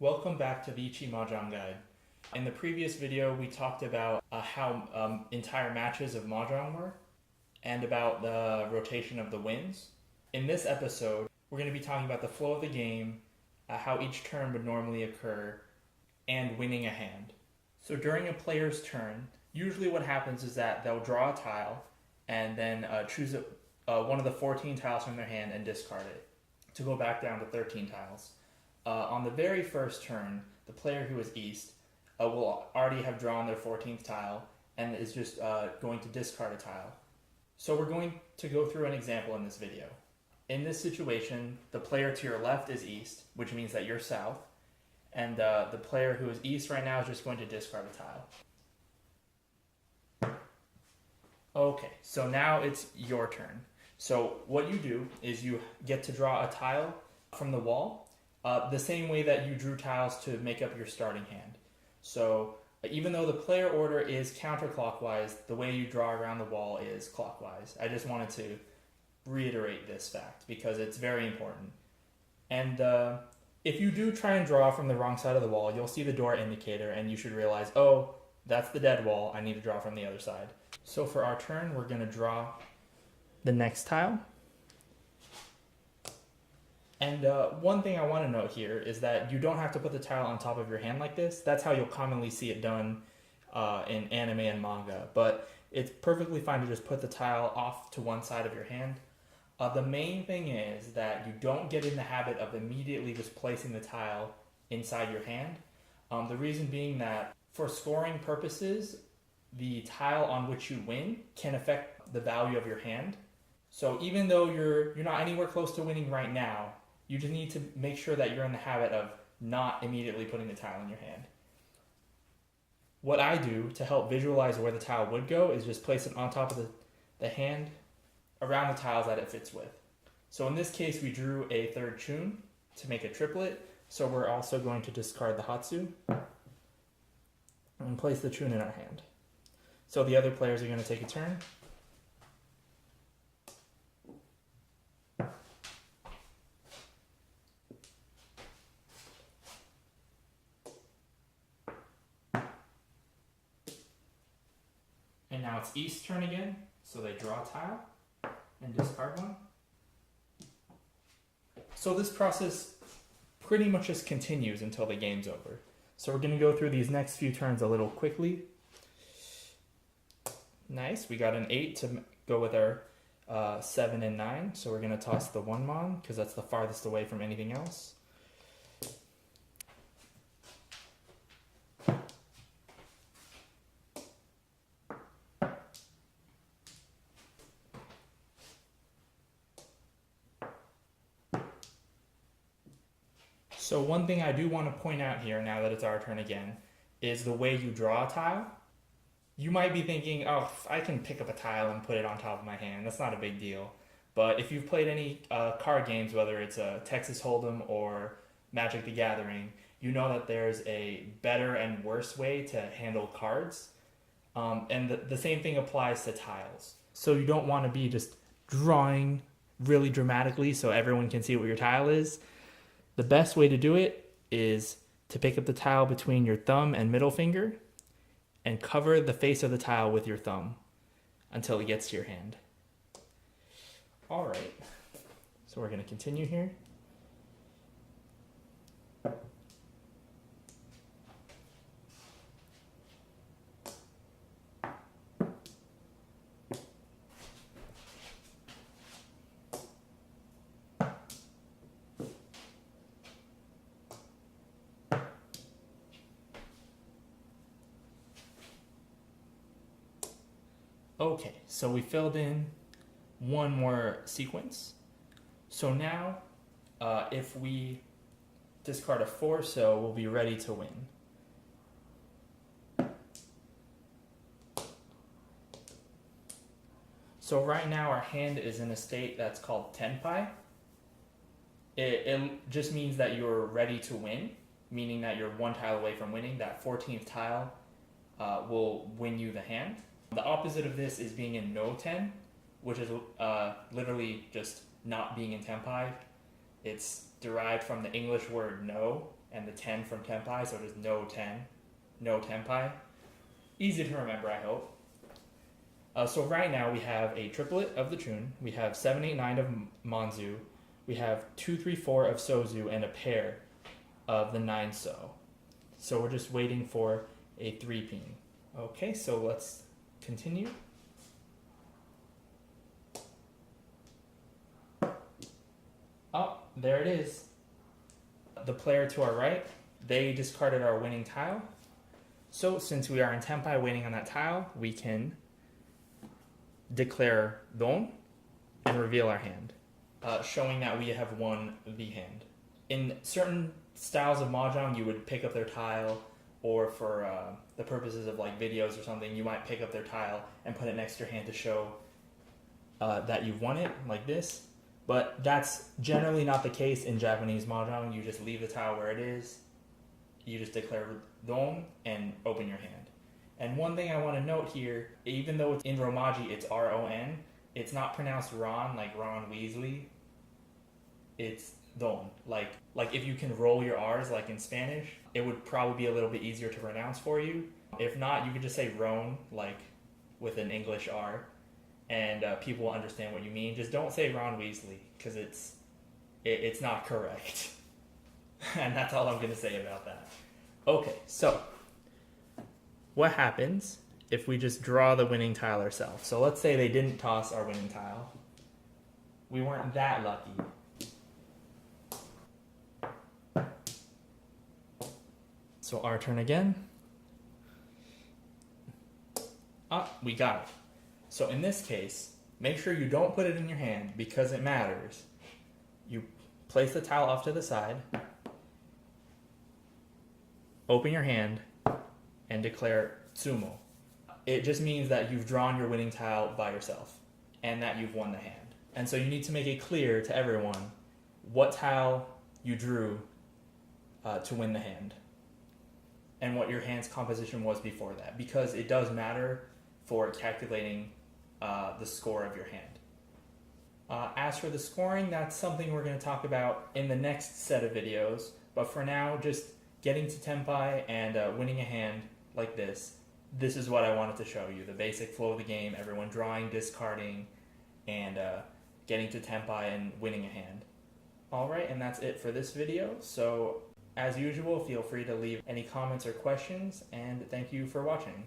Welcome back to the Riichi Mahjong guide. In the previous video, we talked about how entire matches of Mahjong work and about the rotation of the wins. In this episode, we're going to be talking about the flow of the game, how each turn would normally occur, and winning a hand. So during a player's turn, usually what happens is that they'll draw a tile and then choose one of the 14 tiles from their hand and discard it to go back down to 13 tiles. On the very first turn, the player who is east will already have drawn their 14th tile and is just going to discard a tile. So we're going to go through an example in this video. In this situation, the player to your left is east, which means that you're south, and the player who is east right now is just going to discard a tile. Okay, so now it's your turn. So what you do is you get to draw a tile from the wall, the same way that you drew tiles to make up your starting hand. So even though the player order is counterclockwise, the way you draw around the wall is clockwise. I just wanted to reiterate this fact because it's very important. And if you do try and draw from the wrong side of the wall, you'll see the door indicator and you should realize, oh, that's the dead wall, I need to draw from the other side. So for our turn, we're going to draw the next tile. And one thing I want to note here is that you don't have to put the tile on top of your hand like this. That's how you'll commonly see it done in anime and manga. But it's perfectly fine to just put the tile off to one side of your hand. The main thing is that you don't get in the habit of immediately just placing the tile inside your hand. The reason being that for scoring purposes, the tile on which you win can affect the value of your hand. So even though you're not anywhere close to winning right now, you just need to make sure that you're in the habit of not immediately putting the tile in your hand. What I do to help visualize where the tile would go is just place it on top of the hand around the tiles that it fits with. So in this case, we drew a third chun to make a triplet. So we're also going to discard the hatsu and place the chun in our hand. So the other players are going to take a turn. And now it's East's turn again, so they draw a tile and discard one. So this process pretty much just continues until the game's over. So we're going to go through these next few turns a little quickly. Nice, we got an 8 to go with our 7 and 9, so we're going to toss the 1 mon because that's the farthest away from anything else. So one thing I do want to point out here, now that it's our turn again, is the way you draw a tile. You might be thinking, oh, I can pick up a tile and put it on top of my hand. That's not a big deal. But if you've played any card games, whether it's a Texas Hold'em or Magic the Gathering, you know that there's a better and worse way to handle cards. And the same thing applies to tiles. So you don't want to be just drawing really dramatically so everyone can see what your tile is. The best way to do it is to pick up the tile between your thumb and middle finger and cover the face of the tile with your thumb until it gets to your hand. All right, so we're going to continue here. Okay, so we filled in one more sequence. So now, if we discard a 4, so we'll be ready to win. So right now our hand is in a state that's called tenpai. It just means that you're ready to win, meaning that you're 1 tile away from winning. That 14th tile will win you the hand. The opposite of this is being in no ten, which is literally just not being in tenpai. It's derived from the English word no, and the ten from tenpai, so just no ten, no tenpai. Easy to remember, I hope. So right now we have a triplet of the chun, we have 7, 8, 9 of manzu, we have 2, 3, 4 of sozu, and a pair of the 9 so. So we're just waiting for a 3-pin. Okay, so let's continue. Oh, there it is. The player to our right, they discarded our winning tile. So since we are in tenpai waiting on that tile, we can declare don and reveal our hand, showing that we have won the hand. In certain styles of mahjong, you would pick up their tile, or for the purposes of like videos or something, you might pick up their tile and put it next to your hand to show that you've won it, like this. But that's generally not the case in Japanese mahjong. You just leave the tile where it is, you just declare don and open your hand. And one thing I want to note here, even though it's in Romaji it's R-O-N, it's not pronounced Ron like Ron Weasley. It's don. Like if you can roll your R's like in Spanish, it would probably be a little bit easier to pronounce for you. If not, you could just say Ron, like with an English R, and people will understand what you mean. Just don't say Ron Weasley, because it's not correct. And that's all I'm going to say about that. Okay, so what happens if we just draw the winning tile ourselves? So let's say they didn't toss our winning tile. We weren't that lucky. So our turn again. Ah, we got it. So in this case, make sure you don't put it in your hand because it matters. You place the tile off to the side, open your hand, and declare tsumo. It just means that you've drawn your winning tile by yourself and that you've won the hand. And so you need to make it clear to everyone what tile you drew to win the hand and what your hand's composition was before that, because it does matter for calculating the score of your hand. As for the scoring, that's something we're going to talk about in the next set of videos, but for now, just getting to tenpai and winning a hand like this is what I wanted to show you, the basic flow of the game, everyone drawing, discarding, and getting to tenpai and winning a hand. Alright, and that's it for this video, so as usual, feel free to leave any comments or questions, and thank you for watching.